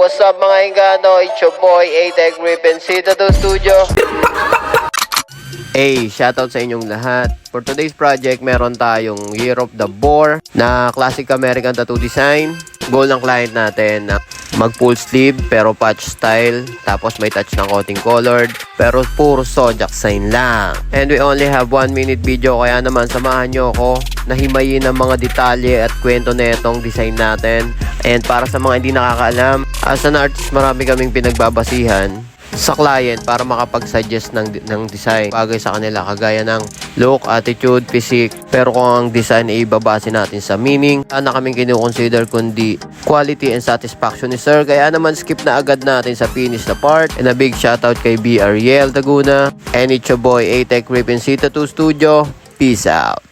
what's up mga Engano? It's your boy, A-Tech Griffin, Sita to Studio. Hey, shoutout sa inyong lahat. For today's project, meron tayong Year of the Boar na classic American tattoo design. Goal ng client natin na mag full sleeve pero patch style, tapos may touch ng konting colored, pero puro zodiac sign lang. And we only have 1 minute video, kaya naman samahan nyo ako na himayin ang mga detalye at kwento na itong design natin. And para sa mga hindi nakakaalam, as an artist, marami kaming pinagbabasihan sa client para makapag-suggest ng design bagay sa kanila, kagaya ng look, attitude, physique. Pero kung ang design ay ibabase natin sa meaning, na kaming kinukonsider kundi quality and satisfaction ni sir. Kaya naman skip na agad natin sa finish na part. And a big shoutout kay B. Ariel Taguna. And it's your boy A-Tech Griffin, Sita 2 Studio. Peace out.